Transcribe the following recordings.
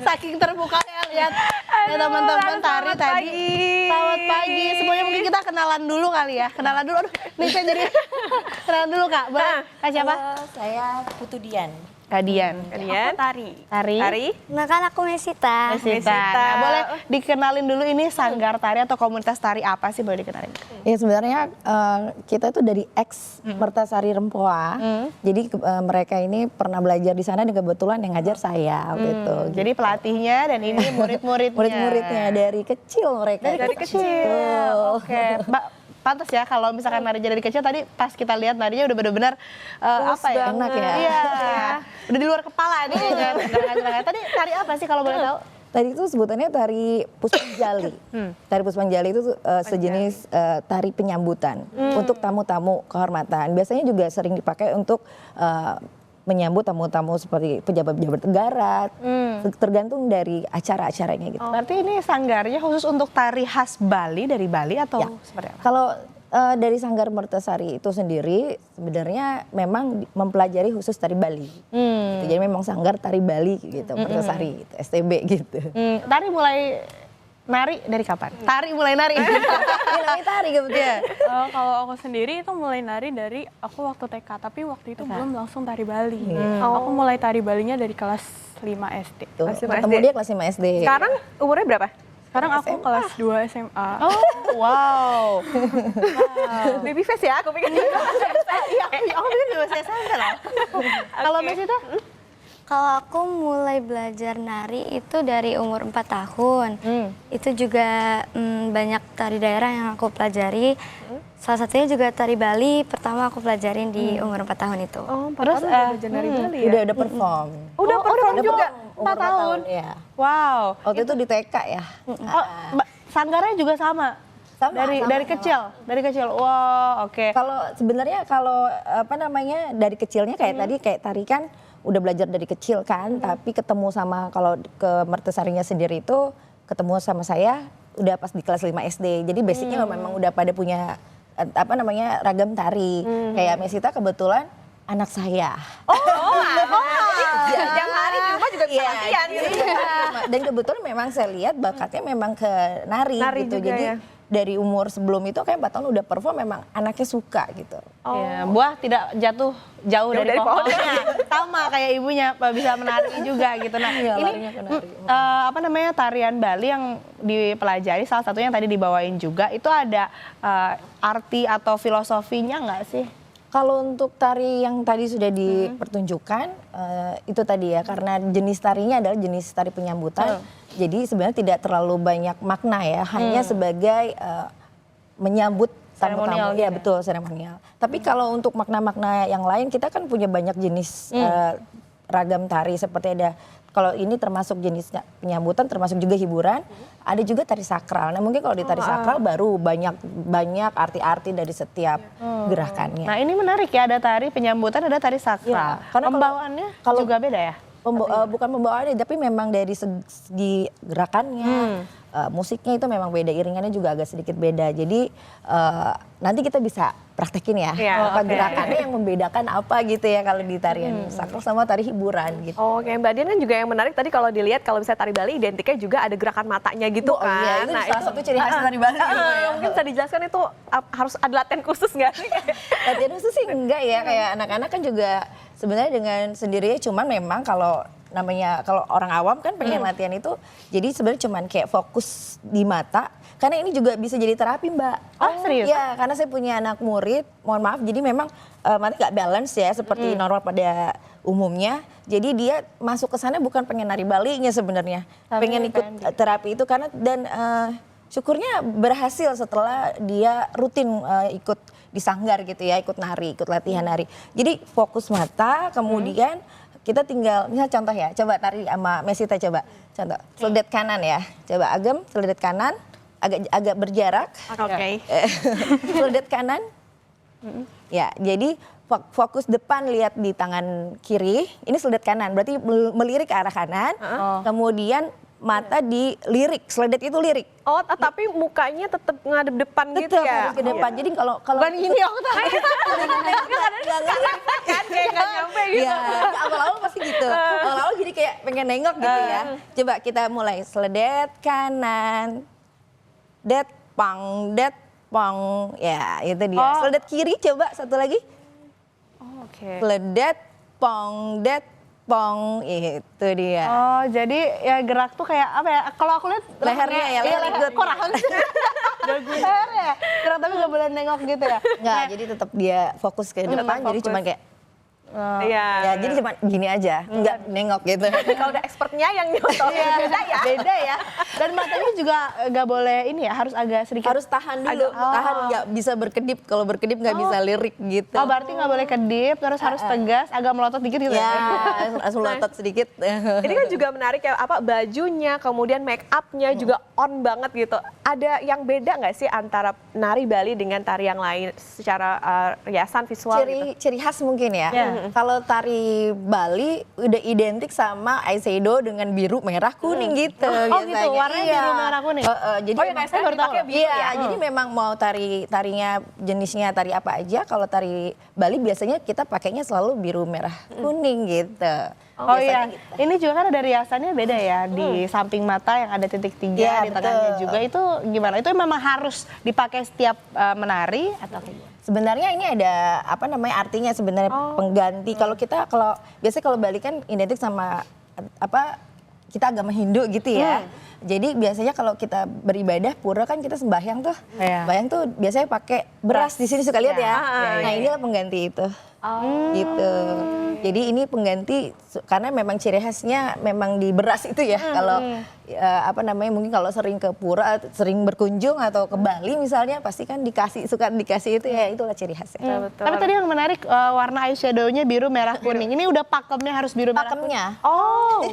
Saking terbuka ya lihat teman-teman tari tadi. Selamat pagi. Semuanya mungkin kita kenalan dulu kali ya. Kenalan dulu. Aduh, nih saya jadi kenalan dulu Kak. Boleh? Kak siapa? Halo, saya Putu Dian. Radian. Aku Tari. Tari. Nah kan aku Mesita. Mesita. Nah, boleh dikenalin dulu ini sanggar tari atau komunitas tari apa sih, boleh dikenalin? Ya sebenarnya kita itu dari ex Mertasari Rempoa. Jadi mereka ini pernah belajar di sana dan kebetulan yang ngajar saya gitu. Jadi pelatihnya dan ini murid-muridnya. Murid-muridnya dari kecil mereka. Dari kecil. Oke. Pantas ya kalau misalkan narinya dari kecil, tadi pas kita lihat narinya udah benar-benar apa ya? Enak ya. Iya. Udah di luar kepala nih. Tadi tari apa sih kalau boleh tahu? Tadi itu sebutannya tari Puspanjali. Tari Puspanjali itu sejenis tari penyambutan untuk tamu-tamu kehormatan. Biasanya juga sering dipakai untuk menyambut tamu-tamu seperti pejabat-pejabat negara, tergantung dari acara-acaranya gitu. Berarti ini sanggarnya khusus untuk tari khas Bali, dari Bali atau seperti apa? Kalau dari Sanggar Mertasari itu sendiri sebenarnya memang mempelajari khusus tari Bali. Gitu. Jadi memang Sanggar Tari Bali gitu, Mertasari gitu, STB gitu. Tari mulai nari dari kapan? Tari mulai nari. Namanya tari kebetulan. Kalau aku sendiri itu mulai nari dari aku waktu TK, tapi waktu itu belum langsung tari Bali. Aku mulai tari Balinya dari kelas 5 SD. Tuh, ketemu dia kelas 5 SD. Sekarang umurnya berapa? Sekarang aku kelas 2 SMA. Oh, wow. Baby face ya, aku pikir. Iya, aku pikir juga saya sama loh. Kalau Mesita? Kalau aku mulai belajar nari itu dari umur 4 tahun. Itu juga banyak tari daerah yang aku pelajari. Salah satunya juga tari Bali, pertama aku pelajarin di umur 4 tahun itu. Oh, Terus belajar nari Bali ya? Udah perform. Udah perform juga? 4 tahun? Ya. Wow. Waktu itu di TK ya. Oh, sanggarnya juga sama? Sama, dari kecil? Dari kecil, wow, oke. Kalau sebenarnya apa namanya dari kecilnya kayak tadi kayak tari kan udah belajar dari kecil kan, tapi ketemu sama kalau ke Mertasarinya sendiri itu ketemu sama saya udah pas di kelas 5 SD. Jadi basicnya memang udah pada punya apa namanya ragam tari. Kayak Mesita kebetulan anak saya. Yang hari di rumah juga bisa latihan. Dan kebetulan memang saya lihat bakatnya memang ke nari gitu. juga Jadi ya. dari umur sebelum itu kayak 4 tahun udah perform memang anaknya suka gitu. Ya, buah tidak jatuh jauh dari pohonnya. Sama kayak ibunya bisa menari juga gitu. Nah, Iya, ini larinya ke nari. apa namanya tarian Bali yang dipelajari, salah satunya yang tadi dibawain juga, itu ada arti atau filosofinya nggak sih? Kalau untuk tari yang tadi sudah dipertunjukkan, itu tadi ya, karena jenis tarinya adalah jenis tari penyambutan. Jadi sebenarnya tidak terlalu banyak makna ya, hanya sebagai menyambut Seremonial tamu-tamu. Iya betul, seremonial. Tapi kalau untuk makna-makna yang lain, kita kan punya banyak jenis ragam tari, seperti ada, kalau ini termasuk jenis penyambutan, termasuk juga hiburan, ada juga tari sakral. Nah mungkin kalau di tari sakral baru banyak arti-arti dari setiap gerakannya. Nah ini menarik ya, ada tari penyambutan, ada tari sakral. Ya, karena pembawaannya juga beda ya? Bukan pembawaannya, tapi memang dari segi gerakannya, musiknya itu memang beda, iringannya juga agak sedikit beda. Jadi nanti kita bisa praktekin ya, apa gerakannya yang membedakan apa gitu ya kalau di tarian sakral sama tari hiburan gitu. Oke, Mbak Dian kan juga yang menarik tadi kalau dilihat kalau misalnya tari Bali identiknya juga ada gerakan matanya gitu Oh, kan. iya, itu salah satu ciri khas tari Bali. Mungkin bisa dijelaskan itu harus ada latihan khusus nggak sih? Latihan khusus sih enggak ya, kayak anak-anak kan juga sebenarnya dengan sendirinya, cuman memang kalau namanya kalau orang awam kan pengen latihan itu, jadi sebenarnya cuman kayak fokus di mata, karena ini juga bisa jadi terapi Mbak. Oh, serius? Ya, karena saya punya anak murid, mohon maaf, jadi memang mata nggak balance ya seperti normal pada umumnya. Jadi dia masuk ke sana bukan pengen nari Balinya sebenarnya, pengen ikut terapi itu karena dan syukurnya berhasil setelah dia rutin ikut di sanggar gitu ya, ikut nari, ikut latihan nari. Jadi fokus mata, kemudian kita tinggal, misalnya contoh ya, coba tari sama Mesita coba. Contoh, seledet kanan ya. Coba Agem, seledet kanan, agak berjarak. Oke. Seledet kanan. Ya, jadi fokus depan lihat di tangan kiri, ini seledet kanan, berarti melirik ke arah kanan. Kemudian mata dilirik, seledet itu lirik. Oh, tapi mukanya tetap ngadep depan gitu Tetap ya? harus ke depan. Jadi kalau Bukan gini aku tahu. Kan kayak nggak nyampe gitu. Iya, awal-awal pasti gitu. Awal-awal jadi kayak pengen nengok gitu ya. Coba kita mulai seledet kanan, det pang, ya itu dia. Seledet kiri coba satu lagi. Oke. Seledet pong, det pong, itu dia. Oh, jadi ya gerak tuh kayak apa ya? Kalau aku lihat Lehernya ya, iya, leher leher. ikut. Kok rahang sih? Lehernya. Gerak tapi nggak boleh nengok gitu ya? Enggak, jadi tetap dia fokus ke depan, jadi fokus. cuma kayak Iya. ya jadi cuma gini aja, enggak nengok gitu. Kalau udah expertnya yang nyontoh beda ya. Beda ya. Dan matanya juga nggak boleh ini ya, harus agak sedikit. Harus tahan dulu, tahan nggak bisa berkedip. Kalau berkedip nggak bisa lirik gitu. Oh, berarti nggak boleh kedip, terus harus tegas, agak melotot dikit gitu Ya, ya. langsung lotot sedikit. Ini kan juga menarik ya, apa bajunya, kemudian make upnya juga on banget gitu. Ada yang beda nggak sih antara nari Bali dengan tari yang lain secara riasan visual gitu? Ciri khas mungkin ya. Ya. Kalau tari Bali udah identik sama Aikido dengan biru, merah, kuning gitu. Oh gitu, warnanya biru, merah, kuning. Jadi Oh, yang saya baru tahu ya, biru iya, ya? jadi memang mau tarinya jenisnya tari apa aja. Kalau tari Bali biasanya kita pakainya selalu biru, merah, kuning gitu. Oh Biasanya iya, gitu. ini juga kan ada riasannya beda ya, di samping mata yang ada titik 3, Iya, di tengahnya betul. juga. Itu gimana? Itu memang harus dipakai setiap menari atau kayak gimana? Sebenarnya ini ada apa namanya artinya sebenarnya pengganti. Kalau biasanya kalau Bali kan identik sama apa kita agama Hindu gitu ya. Jadi biasanya kalau kita beribadah pura kan kita sembahyang tuh. Iya. Sembahyang tuh biasanya pakai beras di sini suka lihat ya. Nah, iya. inilah pengganti itu. Gitu. Jadi ini pengganti karena memang ciri khasnya memang di beras itu ya. Kalau apa namanya mungkin kalau sering ke pura, sering berkunjung atau ke Bali misalnya pasti kan suka dikasih itu ya, itulah ciri khasnya. Betul. Tapi tadi yang menarik warna eyeshadow-nya biru, merah, kuning. Ini udah pakemnya harus biru, merah, kuning. Pakemnya. Oh,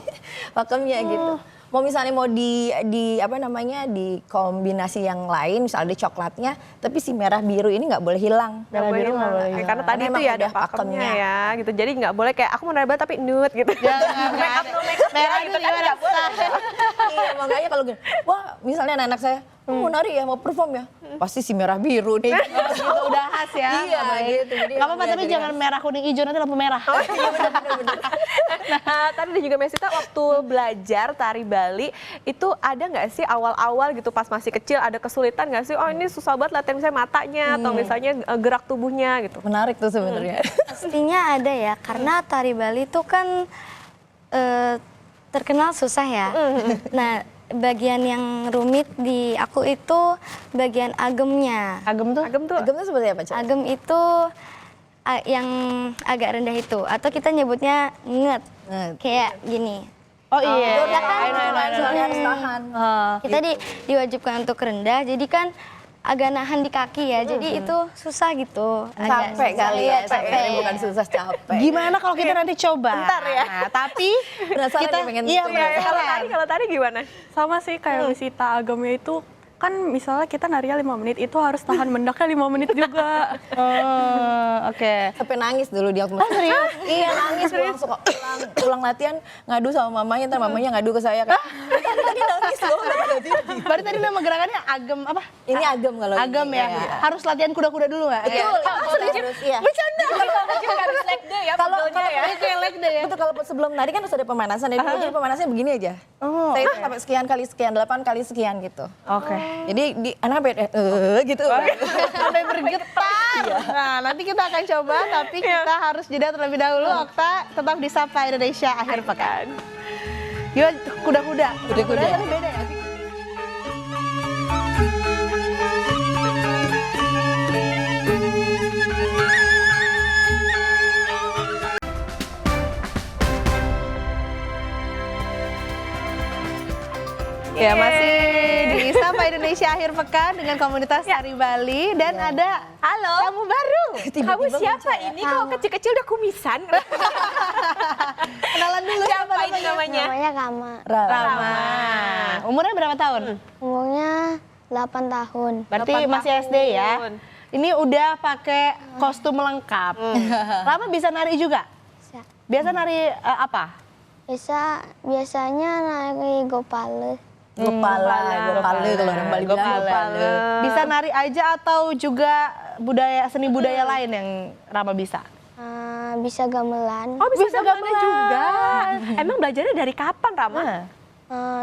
Pakemnya gitu. Mau misalnya mau di apa namanya di kombinasi yang lain, misalnya ada coklatnya, tapi si merah biru ini nggak boleh hilang. merah biru nggak boleh. Karena tadi Karena itu emang ya ada udah pakemnya pakemnya. ya gitu. Jadi nggak boleh kayak aku mau nari Bali tapi nude gitu. Ya, nggak ada. Merah itu gitu kan gimana? nggak boleh. Iya, makanya kalau gini, wah misalnya anak saya mau nari ya, mau perform ya, pasti si merah biru nih. Oh, gitu, udah khas ya. Iya, nggak boleh. gitu. Jadi Nggak apa-apa, emang tapi ciri jangan khas. merah, kuning, hijau, nanti lampu merah. Nah, tadi dan juga Mesita waktu belajar tari Bali itu ada nggak sih awal-awal gitu pas masih kecil ada kesulitan nggak sih? Oh ini susah banget latihan misalnya matanya atau misalnya gerak tubuhnya gitu. Menarik tuh sebenarnya. Pastinya ada ya, karena tari Bali itu kan terkenal susah ya. Nah, bagian yang rumit di aku itu bagian agemnya. Agem tuh? Agem tuh Agam tuh seperti apa, Cak? Agem itu yang agak rendah itu, atau kita nyebutnya nget, Nget. kayak gini. Oh iya. Iya kan? Soalnya harus tahan. Kita diwajibkan untuk rendah, jadi kan agak nahan di kaki ya, jadi itu susah gitu. Agak Capek susah. kali Iya, ya, capek. bukan susah, capek. Gimana kalau kita nanti coba? Bentar ya. Nah, tapi Penasaran kita nih, pengen iya coba. penasaran. Kalau tari gimana? Sama sih kayak Mesita, agamnya itu kan misalnya kita narinya 5 menit, itu harus tahan mendaknya 5 menit juga. Oh, oke. Sampai nangis dulu dia. serius? Iya, nangis pulang latihan ngadu sama mamanya, ntar mamanya ngadu ke saya kayak tadi nangis loh. Berarti tadi nama gerakannya agem apa? Ini agam kalau Agem ini, ya. iya. Harus latihan kuda-kuda dulu nggak? Betul, harus iya. Bercanda. Harus leg day ya, Kalau pegelnya ya. Itu yang leg day ya. Betul, kalau sebelum nari kan harus ada pemanasan ya. Jadi pemanasnya begini aja. Oh, Saya itu sampai sekian kali sekian, 8 kali sekian gitu. Oke. Jadi di anak gitu. Sampai bergetar. Nah, nanti kita akan coba, tapi kita harus jeda terlebih dahulu. Okta, tetap di Sapa Indonesia akhir pekan. Gimana kuda-kuda? Kuda-kuda. Tapi beda ya? Ya, masih di Sapa Indonesia akhir pekan dengan komunitas tari Bali dan ada Halo. tamu baru. Kamu siapa ini? Kok kecil-kecil udah kumisan? Kenalan dulu Siapa ini namanya? Namanya Kama. Rama. Umurnya berapa tahun? Umurnya 8 tahun. Berarti 8 masih SD ya. tahun. Ini udah pakai kostum lengkap. Rama bisa nari juga? Biasa nari apa? Biasanya nari gopale. Gopala kalau orang Bali bilang gopala. Bisa nari aja atau juga seni budaya lain yang Rama bisa? Bisa gamelan. Oh bisa gamelan juga. Emang belajarnya dari kapan Rama? Nah.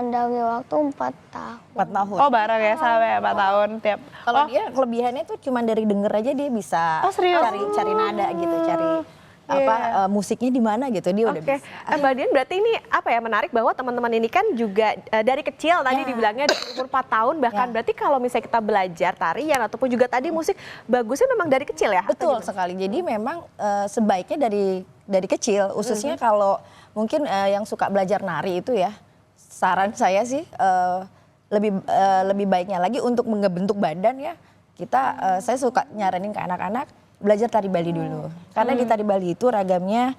Dari waktu 4 tahun. 4 tahun. Oh bareng ya sampai 4 tahun tiap. Kalau dia kelebihannya tuh cuma dari denger aja dia bisa Oh, serius? cari nada gitu, cari musiknya di mana gitu, dia udah Oke, bisa. Mbak Dian berarti ini apa ya, menarik bahwa teman-teman ini kan juga dari kecil tadi dibilangnya dari umur 4 tahun bahkan berarti kalau misalnya kita belajar tarian ataupun juga tadi musik bagusnya memang dari kecil ya? Betul sekali. Jadi memang sebaiknya dari kecil, khususnya kalau mungkin yang suka belajar nari itu ya, saran saya sih lebih baiknya lagi untuk ngebentuk badan ya. Saya suka nyaranin ke anak-anak belajar tari Bali dulu. Karena di tari Bali itu ragamnya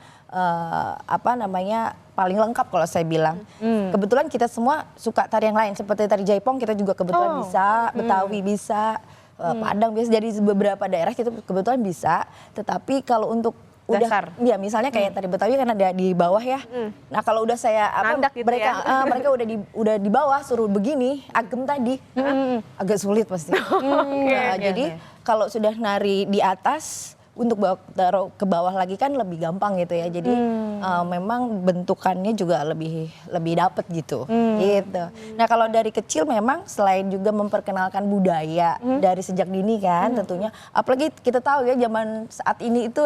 paling lengkap kalau saya bilang. Kebetulan kita semua suka tari yang lain seperti tari Jaipong kita juga kebetulan bisa, Betawi bisa, Padang bisa, dari beberapa daerah kita kebetulan bisa. Tetapi kalau untuk udah ya misalnya kayak tari Betawi kan ada di bawah ya. Nah, kalau udah saya gitu mereka udah di bawah suruh begini, agem tadi. Agak sulit pasti. Jadi kalau sudah nari di atas untuk taruh ke bawah lagi kan lebih gampang gitu ya. Jadi memang bentukannya juga lebih dapet gitu. Gitu. Nah, kalau dari kecil memang selain juga memperkenalkan budaya dari sejak dini kan tentunya. Apalagi kita tahu ya zaman saat ini itu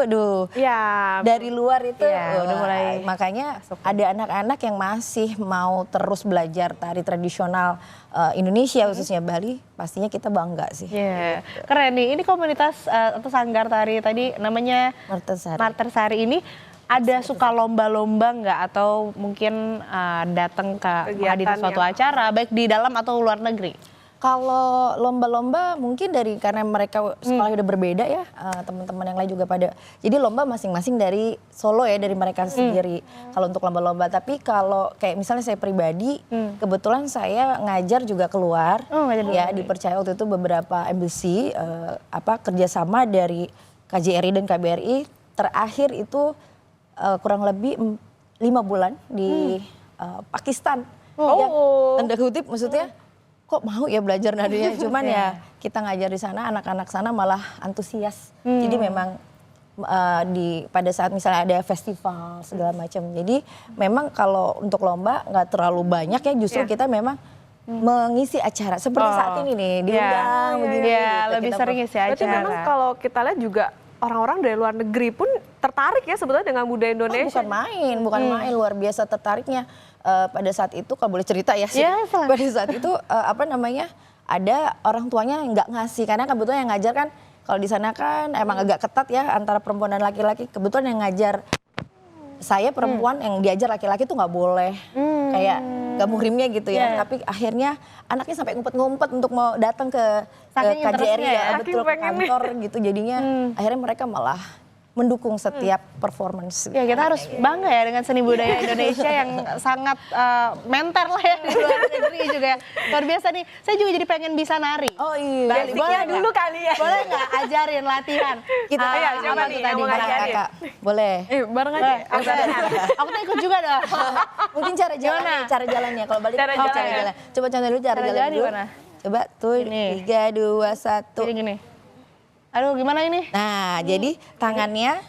dari luar itu udah mulai makanya ada anak-anak yang masih mau terus belajar tari tradisional Indonesia khususnya Bali, pastinya kita bangga sih. Keren nih, ini komunitas atau sanggar tari tadi namanya Martersari ini ada suka lomba-lomba nggak atau mungkin datang ke menghadiri suatu acara baik di dalam atau luar negeri? Kalau lomba-lomba mungkin karena mereka sekolah udah berbeda ya, teman-teman yang lain juga pada. Jadi lomba masing-masing dari Solo ya, dari mereka sendiri. Kalau untuk lomba-lomba, tapi kalau kayak misalnya saya pribadi, kebetulan saya ngajar juga keluar. Ya, dipercaya waktu itu beberapa embassy kerjasama dari KJRI dan KBRI. Terakhir itu kurang lebih 5 bulan di Pakistan. Ya, tanda kutip maksudnya. Kok mau ya belajar narinya, cuman ya kita ngajar di sana, anak-anak sana malah antusias. Jadi memang pada saat misalnya ada festival segala macam. Jadi memang kalau untuk lomba nggak terlalu banyak ya, justru kita memang mengisi acara seperti saat ini nih, diundang begini. Gitu, lebih sering isi acara. Berarti memang kalau kita lihat juga orang-orang dari luar negeri pun tertarik ya sebetulnya dengan budaya Indonesia. Bukan main, luar biasa tertariknya. Pada saat itu kalau boleh cerita ya sih, pada saat itu ada orang tuanya nggak ngasih karena kebetulan yang ngajar kan kalau di sana kan emang agak ketat ya antara perempuan dan laki-laki. Kebetulan yang ngajar saya perempuan, yang diajar laki-laki tuh nggak boleh, kayak nggak muhrimnya gitu ya. Tapi akhirnya anaknya sampai ngumpet-ngumpet untuk mau datang ke KJRI ya, betul, ke kantor gitu. Jadinya akhirnya mereka malah mendukung setiap performance. Ya, kita harus bangga ya dengan seni budaya Indonesia yang sangat menter lah ya di luar negeri juga ya. Luar biasa nih, saya juga jadi pengen bisa nari. Oh iya. Boleh dulu kali ya. Boleh nggak ajarin latihan? Kita siapa nih yang mau ngajarin? Kakak. Boleh. Bareng aja. Aku tuh ikut juga dong. Mungkin cara jalannya kalau balik cara jalan. Coba contoh dulu cara jalan dulu. Coba tuh 3, 2, 1. Gini. Aduh, gimana ini? Nah, jadi tangannya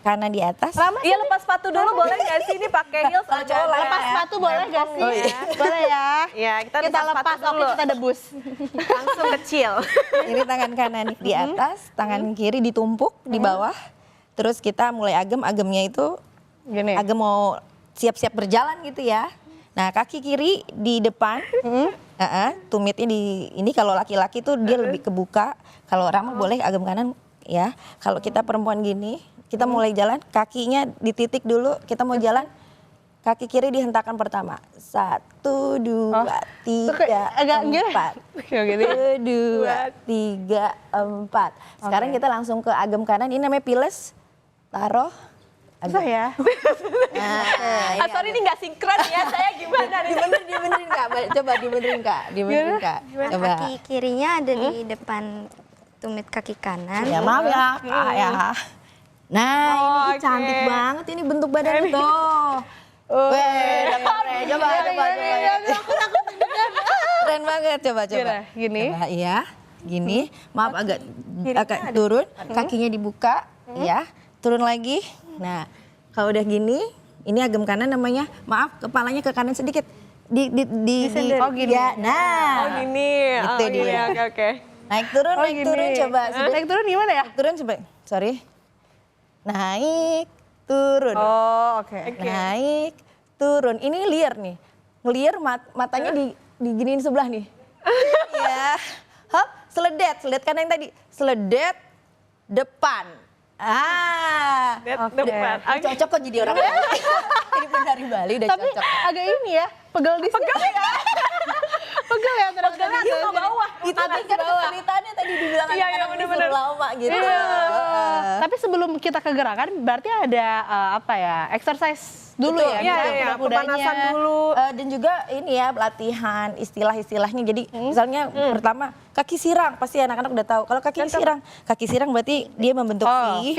kanan di atas. Iya, lepas sepatu dulu boleh nggak sih ini pakai heels? Kalau cowok lepas sepatu boleh nggak sih? Boleh ya. Iya, kita lepas, oke kita debus. Langsung kecil. Ini tangan kanan di atas, tangan kiri ditumpuk di bawah. Terus kita mulai agemnya itu gini. Agem mau siap-siap berjalan gitu ya. Nah, kaki kiri di depan. Tumitnya di ini, kalau laki-laki tuh dia lebih kebuka. Kalau Rama boleh agem kanan ya. Kalau kita perempuan gini, kita mulai jalan, kakinya dititik dulu, kita mau jalan. Kaki kiri dihentakkan pertama. 1, 2, 3, 4. 1, 2, 3, 4. Sekarang kita langsung ke agem kanan. Ini namanya piles. Taruh. Susah ya? Sorry ini nggak sinkron ya, saya gimana nih? Dibenerin Kak, coba dibenerin Kak. Coba. Kaki kirinya ada di depan tumit kaki kanan. Ya maaf ya Kak ya. Nah ini cantik banget ini bentuk badan itu. Coba. Keren banget, coba. Gini. Coba, iya, gini. Maaf agak turun, kakinya dibuka, ya. Turun lagi. Nah, kalau udah gini, ini agem kanan namanya. Maaf, kepalanya ke kanan sedikit. Oh gini. Ya, nah. Oh gini. Itu dia. Oke. Naik turun coba. Naik turun gimana ya? Turun coba. Sorry. Naik, turun. Oh, oke. Naik, turun. Ini liar nih. Ngeliar matanya diginiin sebelah nih. Ya. Hop, seledet kan yang tadi. Seledet depan. Depan. Cocok kok jadi orang Bali. Jadi penari Bali udah Tapi cocok. agak ini ya, pegel di sini. Pegel ya terus Pegelnya agak ke bawah. Itu kan kesulitannya tadi dibilang Iya, anak-anak ini bener-bener. suruh lama gitu. Tapi sebelum kita ke gerakan, berarti ada exercise dulu Betul. ya? Iya, misalnya iya, kuda-kudanya. pemanasan dulu. Dan juga ini ya latihan istilah-istilahnya. Jadi misalnya pertama kaki sirang, pasti anak-anak udah tahu. Kalau kaki sirang berarti dia membentuk V.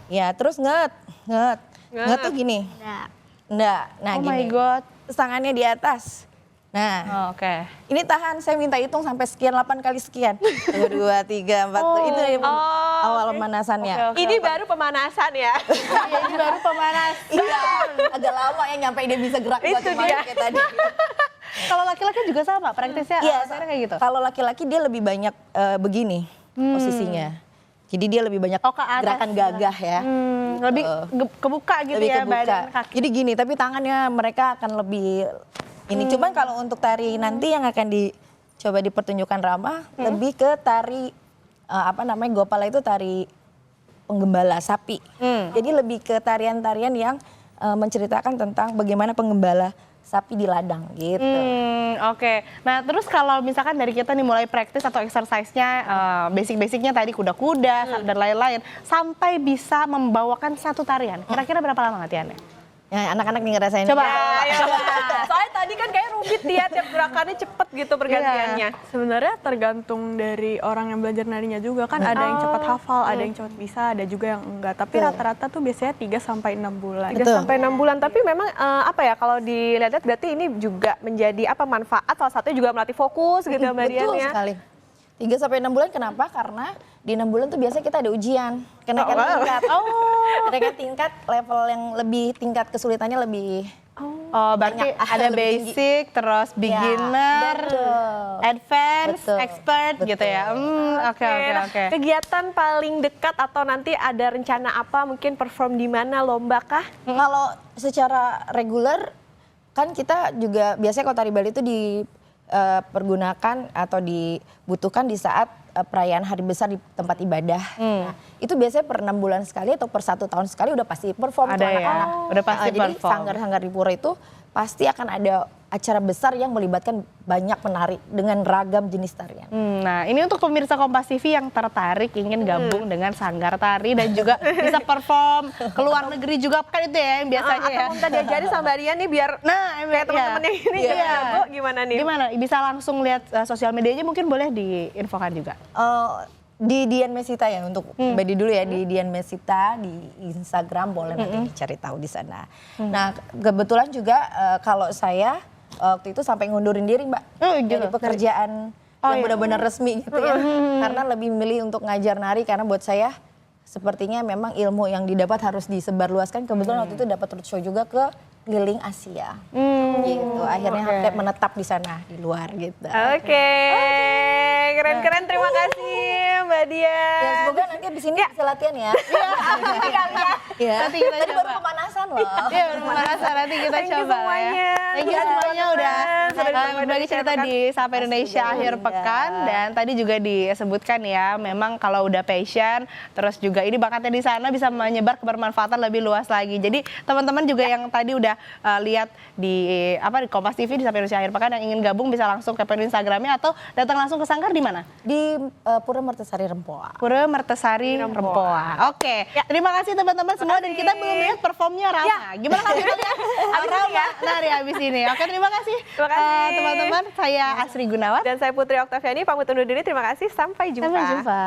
Ya, terus nget tuh gini. Nggak. Nah, Oh gini. my God. Terus tangannya di atas. Nah, Oh, oke. ini tahan, saya minta hitung sampai sekian, 8 kali sekian. 1, 2, 3, 4, itu dari awal pemanasannya. Oke. Ini baru pemanasan ya. Iya, ini baru pemanas. Iya, agak lama ya nyampe dia bisa gerak buat Itu kemarin dia. kayak tadi. Kalau laki-laki juga sama, praktisnya Iya, alasannya kayak gitu? kalau laki-laki dia lebih banyak begini posisinya. Jadi dia lebih banyak Oh, ke atas. gerakan gagah ya. Lebih kebuka gitu Lebih ya kebuka. badan kaki. Jadi gini, tapi tangannya mereka akan lebih ini. Cuman kalau untuk tari nanti yang akan dicoba dipertunjukkan Rama, lebih ke tari Gopala itu tari penggembala sapi. Jadi lebih ke tarian-tarian yang menceritakan tentang bagaimana penggembala sapi di ladang gitu. Oke. Nah, terus kalau misalkan dari kita nih mulai praktis atau exercise-nya, basic-basicnya tadi kuda-kuda dan lain-lain, sampai bisa membawakan satu tarian. Kira-kira berapa lama latihannya? Ya, anak-anak nih ngerasain. Coba. Ya. Soalnya tadi kan kayak rumit dia, tiap gerakannya cepet gitu pergantiannya. Sebenarnya tergantung dari orang yang belajar narinya juga kan, ada yang cepat hafal, ada yang cepat bisa, ada juga yang enggak. Tapi rata-rata tuh biasanya 3 sampai 6 bulan. 3 sampai 6 bulan, tapi memang kalau dilihat berarti ini juga menjadi manfaat, salah satunya juga melatih fokus gitu Mbak Dian Betul ya. sekali. 3 sampai 6 bulan kenapa? Karena di 6 bulan tuh biasanya kita ada ujian. Kenaikan tingkat. Kenaikan tingkat level yang lebih tingkat kesulitannya lebih Berarti banyak, ada lebih tinggi. basic, terus beginner, betul. advance, Betul. expert gitu ya. Oke. Nah, kegiatan paling dekat atau nanti ada rencana apa, mungkin perform di mana, lomba kah? Kalau secara reguler kan kita juga biasanya kalau tari Bali itu dipergunakan atau dibutuhkan di saat perayaan hari besar di tempat ibadah. Nah, itu biasanya per 6 bulan sekali atau per 1 tahun sekali udah pasti perform Ada tuh ya, anak-anak. udah pasti Jadi perform. sanggar-sanggar di pura itu pasti akan ada acara besar yang melibatkan banyak penari dengan ragam jenis tarian. Nah, ini untuk pemirsa Kompas TV yang tertarik ingin gabung dengan sanggar tari dan juga bisa perform ke luar negeri juga kan itu ya yang biasanya ya. Atau minta diajarin sama Mbak Dian nih biar kayak teman-temannya ini jadi jago, gimana nih? Gimana? Bisa langsung lihat sosial medianya, mungkin boleh diinfokan juga. Di Dian Mesita ya untuk Badi dulu ya, di Dian Mesita di Instagram boleh nanti dicari tahu di sana. Nah, kebetulan juga kalau saya waktu itu sampai ngundurin diri Mbak dari pekerjaan yang benar-benar resmi gitu ya, karena lebih milih untuk ngajar nari karena buat saya sepertinya memang ilmu yang didapat harus disebarluaskan. Kebetulan waktu itu dapat roadshow juga ke keliling Asia gitu, akhirnya menetap di sana di luar gitu. Oke. Keren-keren, terima kasih Mbak Dian. Ya, semoga nanti abis ini bisa latihan ya. Iya. Nanti kita Tadi coba. baru pemanasan loh. Iya, pemanasan nanti kita Thank you coba semuanya. ya. Thank you semuanya udah berbagi berbagi cerita cerita di Sapa Indonesia akhir pekan, dan tadi juga disebutkan ya, memang kalau udah passion terus juga ini bakatnya di sana bisa menyebar kebermanfaatan lebih luas lagi. Jadi teman-teman juga yang tadi udah lihat di di Kompas TV di Sapa Indonesia akhir pekan yang ingin gabung bisa langsung ke Instagramnya atau datang langsung ke sanggar di mana? Di Pura Mertesari Rempoa. Pura Mertesari Rempoa. Oke, terima kasih teman-teman semua, dan kita belum lihat performnya Rama. Gimana kalau kita lihat Rama nari habis ini? Oke, terima kasih. Terima kasih. Teman-teman, saya Asri Gunawan. Dan saya Putri Oktaviani, pamit undur diri. Terima kasih, sampai jumpa. Sampai jumpa.